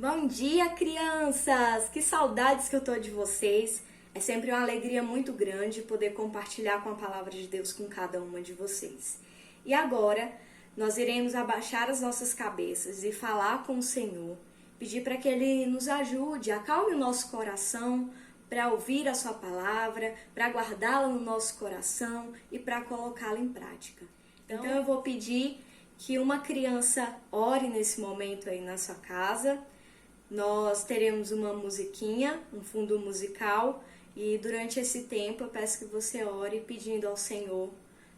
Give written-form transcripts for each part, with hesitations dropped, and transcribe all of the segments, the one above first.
Bom dia, crianças! Que saudades que eu tô de vocês. É sempre uma alegria muito grande poder compartilhar com a palavra de Deus com cada uma de vocês. E agora, nós iremos abaixar as nossas cabeças e falar com o Senhor, pedir para que Ele nos ajude, acalme o nosso coração para ouvir a sua palavra, para guardá-la no nosso coração e para colocá-la em prática. Então eu vou pedir que uma criança ore nesse momento aí na sua casa. Nós teremos uma musiquinha, um fundo musical, e durante esse tempo eu peço que você ore pedindo ao Senhor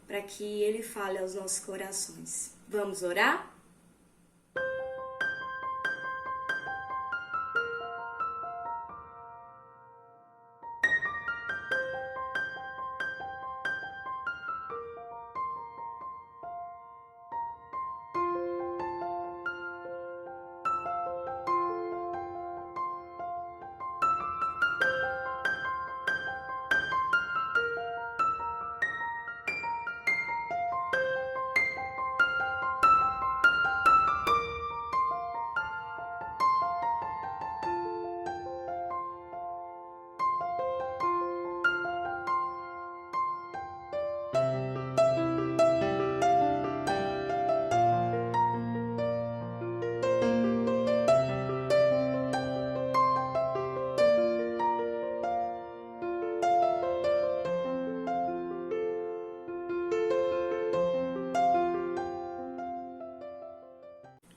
para que Ele fale aos nossos corações. Vamos orar?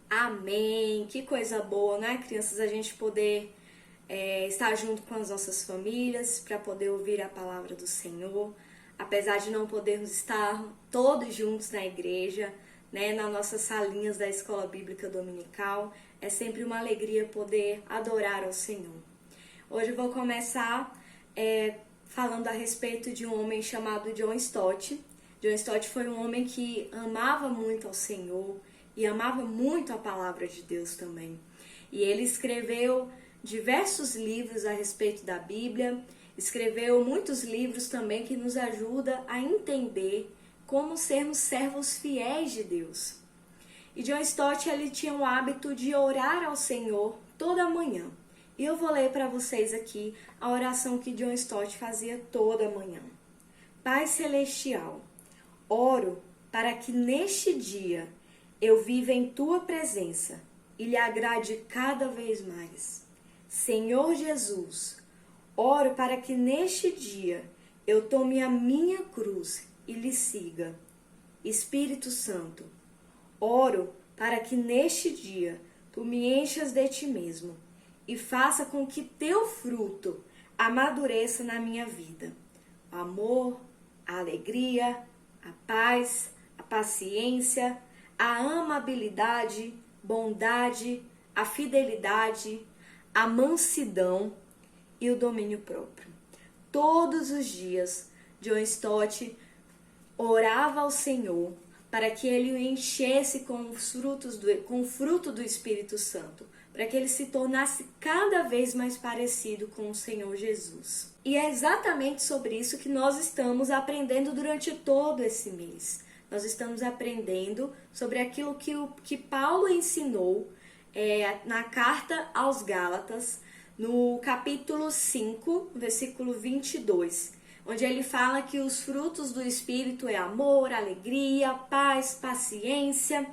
Amém! Que coisa boa, né, crianças? A gente poder estar junto com as nossas famílias para poder ouvir a palavra do Senhor. Apesar de não podermos estar todos juntos na igreja, né, nas nossas salinhas da Escola Bíblica Dominical, é sempre uma alegria poder adorar ao Senhor. Hoje eu vou começar falando a respeito de um homem chamado John Stott. John Stott foi um homem que amava muito ao Senhor e amava muito a palavra de Deus também. E ele escreveu diversos livros a respeito da Bíblia, escreveu muitos livros também que nos ajudam a entender como sermos servos fiéis de Deus. E John Stott, ele tinha o hábito de orar ao Senhor toda manhã. E eu vou ler para vocês aqui a oração que John Stott fazia toda manhã. Pai Celestial, oro para que neste dia eu viva em Tua presença e lhe agrade cada vez mais. Senhor Jesus, oro para que neste dia eu tome a minha cruz e lhe siga. Espírito Santo, oro para que neste dia Tu me enchas de Ti mesmo e faça com que Teu fruto amadureça na minha vida. O amor, a alegria, a paz, a paciência, a amabilidade, bondade, a fidelidade, a mansidão e o domínio próprio. Todos os dias, John Stott orava ao Senhor para que ele o enchesse com o fruto do Espírito Santo, para que ele se tornasse cada vez mais parecido com o Senhor Jesus. E é exatamente sobre isso que nós estamos aprendendo durante todo esse mês. Nós estamos aprendendo sobre aquilo que Paulo ensinou na carta aos Gálatas, no capítulo 5, versículo 22, onde ele fala que os frutos do Espírito é amor, alegria, paz, paciência,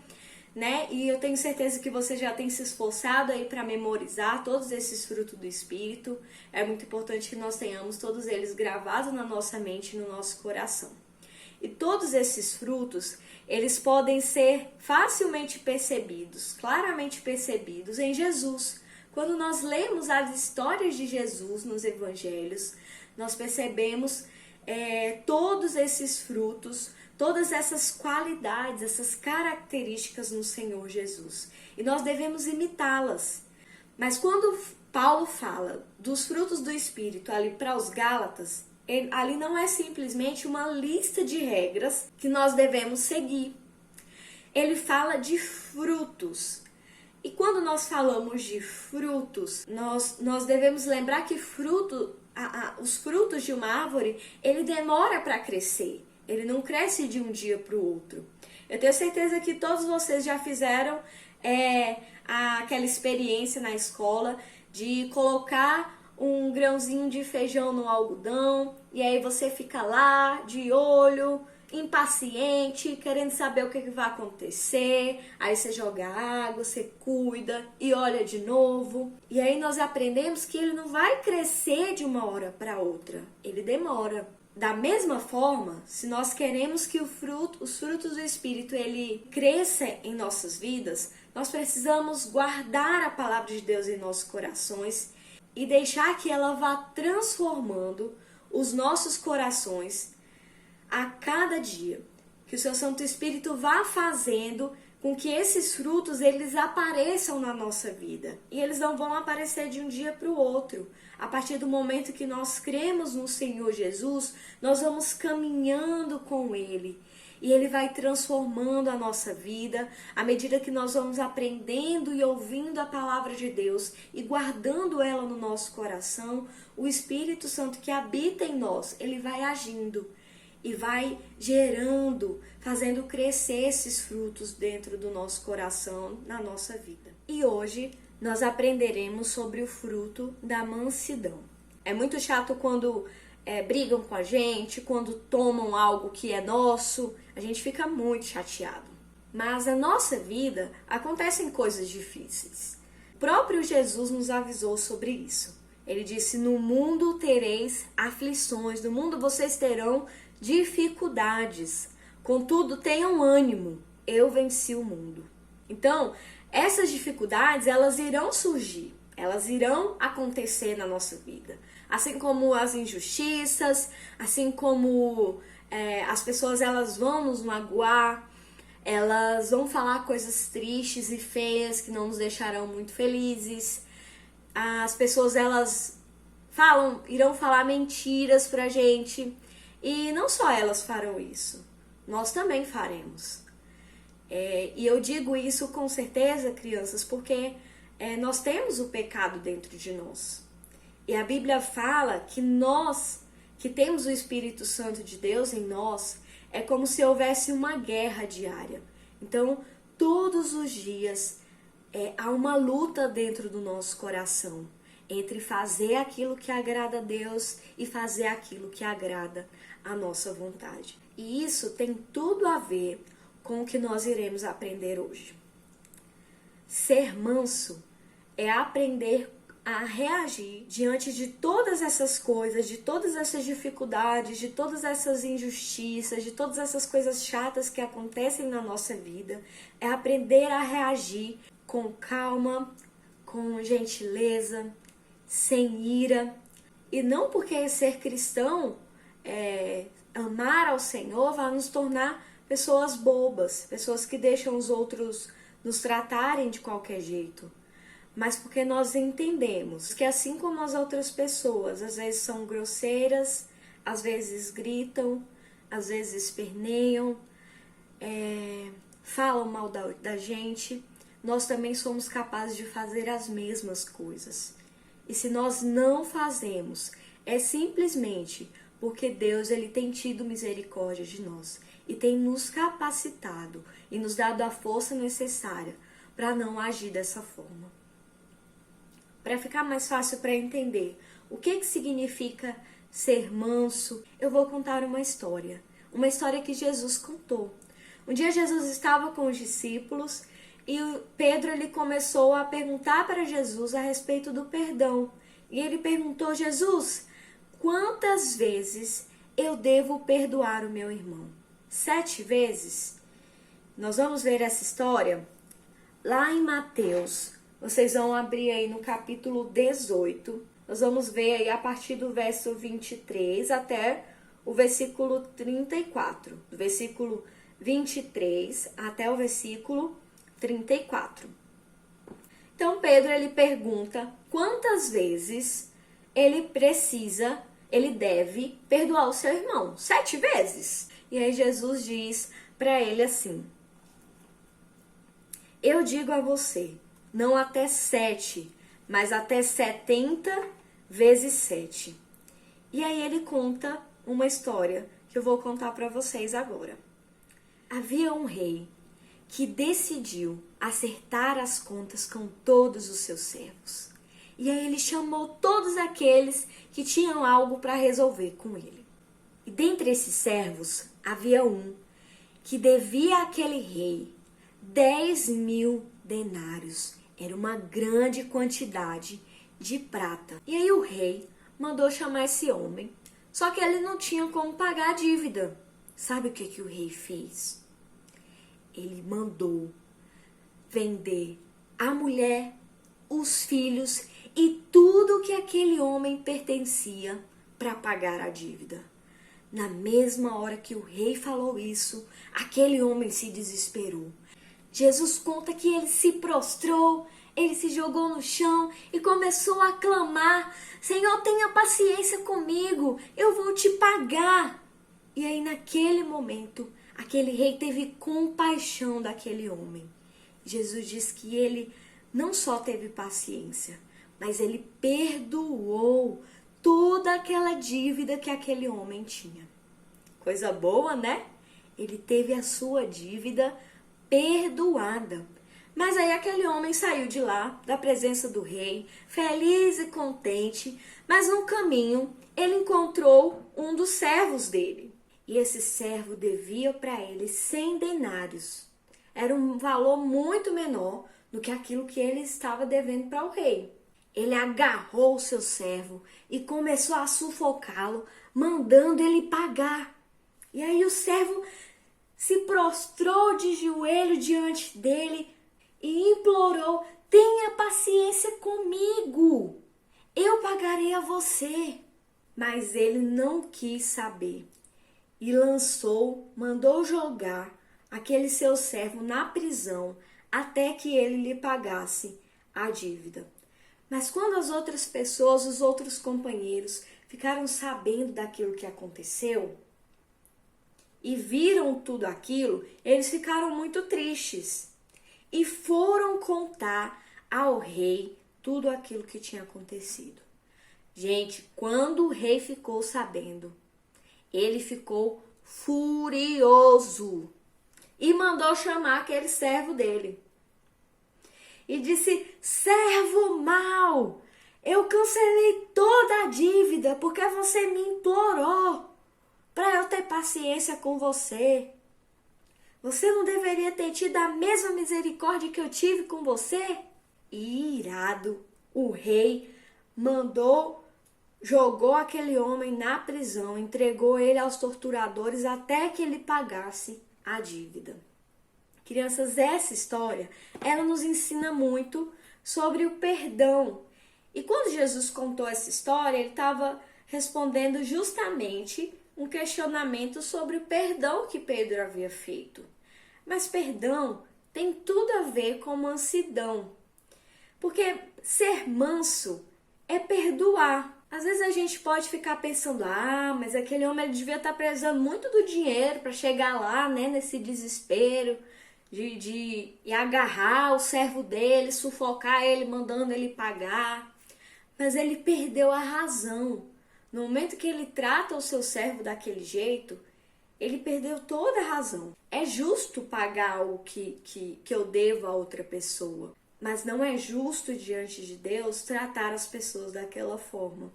né? E eu tenho certeza que você já tem se esforçado aí para memorizar todos esses frutos do Espírito. É muito importante que nós tenhamos todos eles gravados na nossa mente e no nosso coração. E todos esses frutos, eles podem ser facilmente percebidos, claramente percebidos em Jesus. Quando nós lemos as histórias de Jesus nos evangelhos, nós percebemos todos esses frutos, todas essas qualidades, essas características no Senhor Jesus. E nós devemos imitá-las. Mas quando Paulo fala dos frutos do Espírito ali para os Gálatas, ali não é simplesmente uma lista de regras que nós devemos seguir. Ele fala de frutos. E quando nós falamos de frutos, nós devemos lembrar que os frutos de uma árvore, ele demora para crescer. Ele não cresce de um dia para o outro. Eu tenho certeza que todos vocês já fizeram aquela experiência na escola de colocar um grãozinho de feijão no algodão e aí você fica lá de olho, impaciente, querendo saber o que vai acontecer. Aí você joga água, você cuida e olha de novo. E aí nós aprendemos que ele não vai crescer de uma hora para outra, ele demora. Da mesma forma, se nós queremos que os frutos do Espírito, ele cresça em nossas vidas, nós precisamos guardar a palavra de Deus em nossos corações e deixar que ela vá transformando os nossos corações a cada dia. Que o seu Santo Espírito vá fazendo com que esses frutos eles apareçam na nossa vida. E eles não vão aparecer de um dia para o outro. A partir do momento que nós cremos no Senhor Jesus, nós vamos caminhando com Ele. E Ele vai transformando a nossa vida à medida que nós vamos aprendendo e ouvindo a palavra de Deus e guardando ela no nosso coração. O Espírito Santo que habita em nós, ele vai agindo e vai gerando, fazendo crescer esses frutos dentro do nosso coração, na nossa vida. E hoje nós aprenderemos sobre o fruto da mansidão. É muito chato quando brigam com a gente, quando tomam algo que é nosso, a gente fica muito chateado. Mas na nossa vida acontecem coisas difíceis. O próprio Jesus nos avisou sobre isso. Ele disse: no mundo tereis aflições, no mundo vocês terão dificuldades. Contudo, tenham ânimo, eu venci o mundo. Então, essas dificuldades, elas irão surgir, elas irão acontecer na nossa vida. Assim como as injustiças, assim como as pessoas elas vão nos magoar, elas vão falar coisas tristes e feias que não nos deixarão muito felizes. As pessoas elas irão falar mentiras pra gente. E não só elas farão isso, nós também faremos. E eu digo isso com certeza, crianças, porque nós temos o pecado dentro de nós. E a Bíblia fala que nós, que temos o Espírito Santo de Deus em nós, é como se houvesse uma guerra diária. Então, todos os dias há uma luta dentro do nosso coração entre fazer aquilo que agrada a Deus e fazer aquilo que agrada a nossa vontade. E isso tem tudo a ver com o que nós iremos aprender hoje. Ser manso é aprender a reagir diante de todas essas coisas, de todas essas dificuldades, de todas essas injustiças, de todas essas coisas chatas que acontecem na nossa vida. É aprender a reagir com calma, com gentileza, sem ira. E não porque ser cristão, amar ao Senhor, vai nos tornar pessoas bobas, pessoas que deixam os outros nos tratarem de qualquer jeito. Mas porque nós entendemos que assim como as outras pessoas, às vezes são grosseiras, às vezes gritam, às vezes esperneiam, falam mal da gente, nós também somos capazes de fazer as mesmas coisas. E se nós não fazemos, é simplesmente porque Deus ele tem tido misericórdia de nós e tem nos capacitado e nos dado a força necessária para não agir dessa forma. Para ficar mais fácil para entender o que significa ser manso, eu vou contar uma história que Jesus contou. Um dia Jesus estava com os discípulos e Pedro ele começou a perguntar para Jesus a respeito do perdão. E ele perguntou: Jesus, quantas vezes eu devo perdoar o meu irmão? 7 vezes? Nós vamos ver essa história lá em Mateus. Vocês vão abrir aí no capítulo 18. Nós vamos ver aí a partir do verso 23 até o versículo 34. Do versículo 23 até o versículo 34. Então Pedro ele pergunta quantas vezes ele deve perdoar o seu irmão. 7 vezes? E aí Jesus diz para ele assim: eu digo a você, não até 7, mas até 70 vezes 7. E aí ele conta uma história que eu vou contar para vocês agora. Havia um rei que decidiu acertar as contas com todos os seus servos. E aí ele chamou todos aqueles que tinham algo para resolver com ele. E dentre esses servos havia um que devia àquele rei 10.000 denários. Era uma grande quantidade de prata. E aí o rei mandou chamar esse homem. Só que ele não tinha como pagar a dívida. Sabe o que o rei fez? Ele mandou vender a mulher, os filhos e tudo que aquele homem pertencia para pagar a dívida. Na mesma hora que o rei falou isso, aquele homem se desesperou. Jesus conta que ele se prostrou, ele se jogou no chão e começou a clamar: Senhor, tenha paciência comigo, eu vou te pagar. E aí naquele momento, aquele rei teve compaixão daquele homem. Jesus diz que ele não só teve paciência, mas ele perdoou toda aquela dívida que aquele homem tinha. Coisa boa, né? Ele teve a sua dívida perdoada. Mas aí aquele homem saiu de lá, da presença do rei, feliz e contente, mas no caminho ele encontrou um dos servos dele. E esse servo devia para ele 100 denários. Era um valor muito menor do que aquilo que ele estava devendo para o rei. Ele agarrou o seu servo e começou a sufocá-lo, mandando ele pagar. E aí o servo se prostrou de joelho diante dele e implorou: tenha paciência comigo, eu pagarei a você. Mas ele não quis saber e mandou jogar aquele seu servo na prisão até que ele lhe pagasse a dívida. Mas quando as outras pessoas, os outros companheiros, ficaram sabendo daquilo que aconteceu e viram tudo aquilo, eles ficaram muito tristes e foram contar ao rei tudo aquilo que tinha acontecido. Gente, quando o rei ficou sabendo, ele ficou furioso e mandou chamar aquele servo dele. E disse: servo mau, eu cancelei toda a dívida porque você me implorou para eu ter paciência com você. Você não deveria ter tido a mesma misericórdia que eu tive com você? E irado, o rei jogou aquele homem na prisão, entregou ele aos torturadores até que ele pagasse a dívida. Crianças, essa história, ela nos ensina muito sobre o perdão. E quando Jesus contou essa história, ele estava respondendo justamente um questionamento sobre o perdão que Pedro havia feito. Mas perdão tem tudo a ver com mansidão. Porque ser manso é perdoar. Às vezes a gente pode ficar pensando: mas aquele homem ele devia estar precisando muito do dinheiro para chegar lá, né, nesse desespero de agarrar o servo dele, sufocar ele, mandando ele pagar. Mas ele perdeu a razão. No momento que ele trata o seu servo daquele jeito, ele perdeu toda a razão. É justo pagar o que eu devo a outra pessoa, mas não é justo diante de Deus tratar as pessoas daquela forma.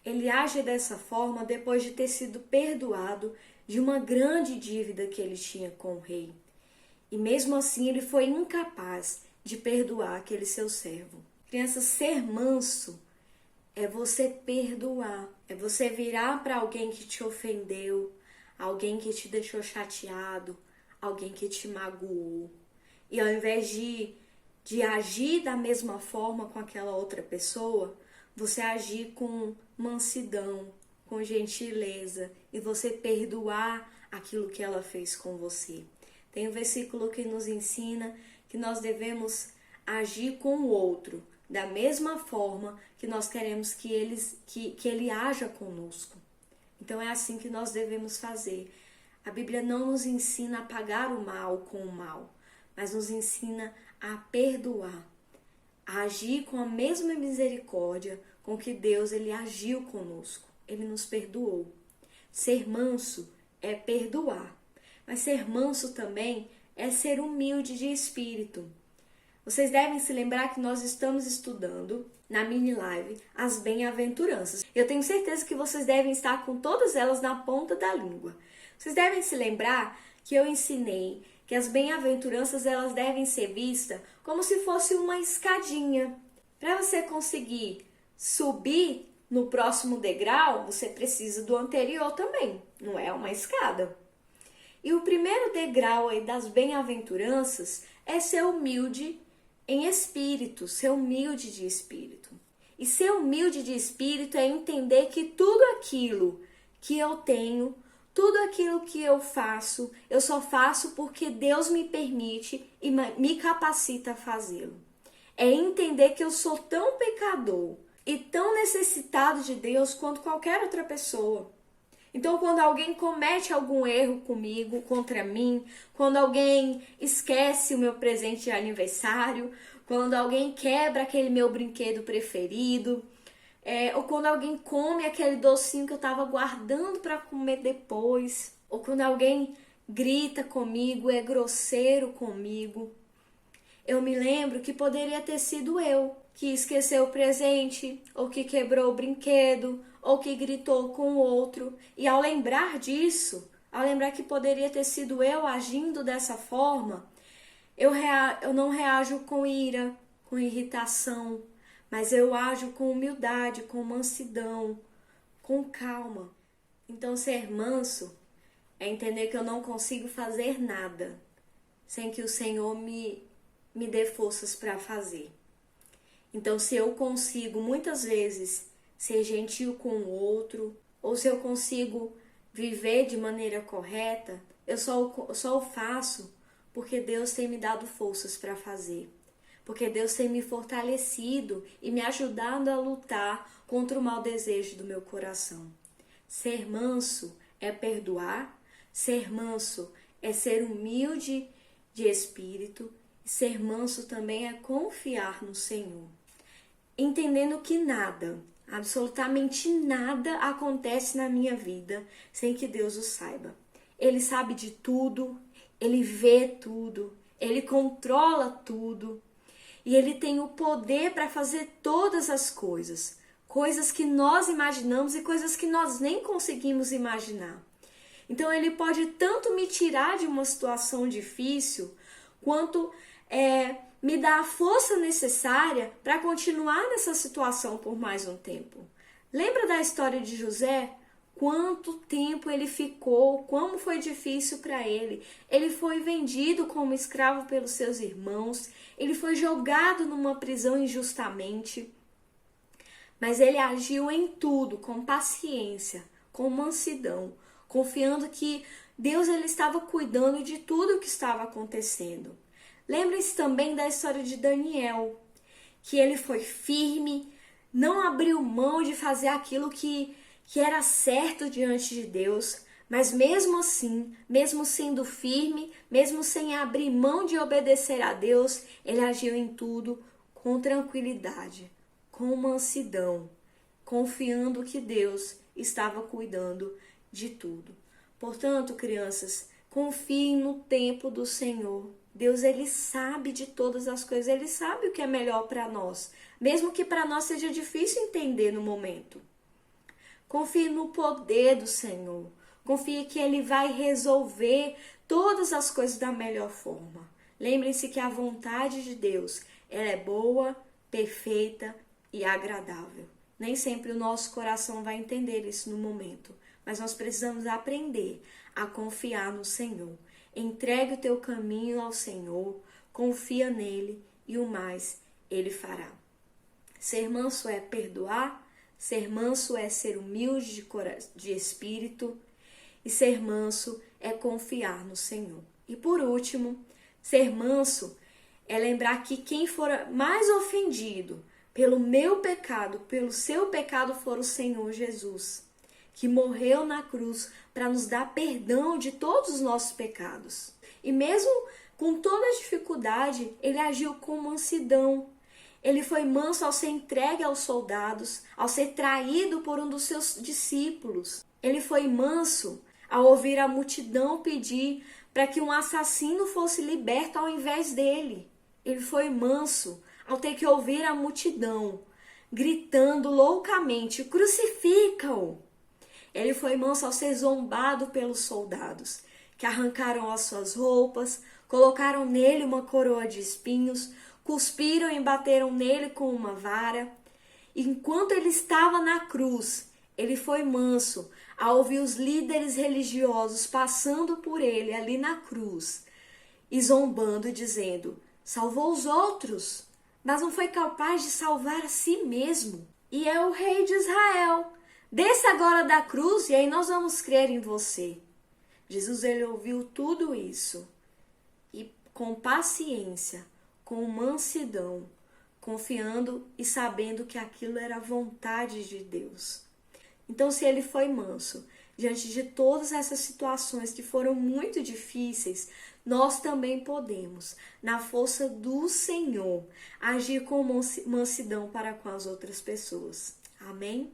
Ele age dessa forma depois de ter sido perdoado de uma grande dívida que ele tinha com o rei. E mesmo assim ele foi incapaz de perdoar aquele seu servo. Criança, ser manso é você perdoar, é você virar para alguém que te ofendeu, alguém que te deixou chateado, alguém que te magoou. E ao invés de agir da mesma forma com aquela outra pessoa, você agir com mansidão, com gentileza e você perdoar aquilo que ela fez com você. Tem um versículo que nos ensina que nós devemos agir com o outro da mesma forma que nós queremos que ele haja conosco. Então é assim que nós devemos fazer. A Bíblia não nos ensina a pagar o mal com o mal, mas nos ensina a perdoar, a agir com a mesma misericórdia com que Deus ele agiu conosco. Ele nos perdoou. Ser manso é perdoar, mas ser manso também é ser humilde de espírito. Vocês devem se lembrar que nós estamos estudando na mini live as bem-aventuranças. Eu tenho certeza que vocês devem estar com todas elas na ponta da língua. Vocês devem se lembrar que eu ensinei que as bem-aventuranças elas devem ser vistas como se fosse uma escadinha. Para você conseguir subir no próximo degrau, você precisa do anterior também, não é uma escada. E o primeiro degrau aí das bem-aventuranças é ser humilde em espírito, ser humilde de espírito. E ser humilde de espírito é entender que tudo aquilo que eu tenho, tudo aquilo que eu faço, eu só faço porque Deus me permite e me capacita a fazê-lo. É entender que eu sou tão pecador e tão necessitado de Deus quanto qualquer outra pessoa. Então, quando alguém comete algum erro comigo, contra mim, quando alguém esquece o meu presente de aniversário, quando alguém quebra aquele meu brinquedo preferido, ou quando alguém come aquele docinho que eu estava guardando para comer depois, ou quando alguém grita comigo, é grosseiro comigo, eu me lembro que poderia ter sido eu que esqueceu o presente, ou que quebrou o brinquedo, ou que gritou com o outro. E ao lembrar disso, ao lembrar que poderia ter sido eu agindo dessa forma, eu não reajo com ira, com irritação, mas eu ajo com humildade, com mansidão, com calma. Então, ser manso é entender que eu não consigo fazer nada sem que o Senhor me dê forças para fazer. Então, se eu consigo muitas vezes ser gentil com o outro, ou se eu consigo viver de maneira correta, eu só o faço porque Deus tem me dado forças para fazer. Porque Deus tem me fortalecido e me ajudado a lutar contra o mau desejo do meu coração. Ser manso é perdoar, ser manso é ser humilde de espírito, e ser manso também é confiar no Senhor. Entendendo que nada, absolutamente nada acontece na minha vida sem que Deus o saiba. Ele sabe de tudo, Ele vê tudo, Ele controla tudo e Ele tem o poder para fazer todas as coisas. Coisas que nós imaginamos e coisas que nós nem conseguimos imaginar. Então Ele pode tanto me tirar de uma situação difícil, quanto me dar a força necessária para continuar nessa situação por mais um tempo. Lembra da história de José? Quanto tempo ele ficou, como foi difícil para ele. Ele foi vendido como escravo pelos seus irmãos, ele foi jogado numa prisão injustamente, mas ele agiu em tudo com paciência, com mansidão, confiando que Deus ele estava cuidando de tudo o que estava acontecendo. Lembre-se também da história de Daniel, que ele foi firme, não abriu mão de fazer aquilo que era certo diante de Deus, mas mesmo assim, mesmo sendo firme, mesmo sem abrir mão de obedecer a Deus, ele agiu em tudo com tranquilidade, com mansidão, confiando que Deus estava cuidando de tudo. Portanto, crianças, confiem no tempo do Senhor. Deus, ele sabe de todas as coisas, ele sabe o que é melhor para nós, mesmo que para nós seja difícil entender no momento. Confie no poder do Senhor, confie que ele vai resolver todas as coisas da melhor forma. Lembrem-se que a vontade de Deus, ela é boa, perfeita e agradável. Nem sempre o nosso coração vai entender isso no momento, mas nós precisamos aprender a confiar no Senhor. Entregue o teu caminho ao Senhor, confia nele e o mais ele fará. Ser manso é perdoar, ser manso é ser humilde de espírito e ser manso é confiar no Senhor. E por último, ser manso é lembrar que quem for mais ofendido pelo meu pecado, pelo seu pecado, for o Senhor Jesus, que morreu na cruz para nos dar perdão de todos os nossos pecados. E mesmo com toda a dificuldade, ele agiu com mansidão. Ele foi manso ao ser entregue aos soldados, ao ser traído por um dos seus discípulos. Ele foi manso ao ouvir a multidão pedir para que um assassino fosse liberto ao invés dele. Ele foi manso ao ter que ouvir a multidão gritando loucamente: crucifica-o! Ele foi manso ao ser zombado pelos soldados, que arrancaram as suas roupas, colocaram nele uma coroa de espinhos, cuspiram e bateram nele com uma vara. Enquanto ele estava na cruz, ele foi manso ao ouvir os líderes religiosos passando por ele ali na cruz e zombando e dizendo: salvou os outros, mas não foi capaz de salvar a si mesmo. E é o rei de Israel. Desça agora da cruz e aí nós vamos crer em você. Jesus, ele ouviu tudo isso e com paciência, com mansidão, confiando e sabendo que aquilo era a vontade de Deus. Então, se ele foi manso diante de todas essas situações que foram muito difíceis, nós também podemos, na força do Senhor, agir com mansidão para com as outras pessoas. Amém?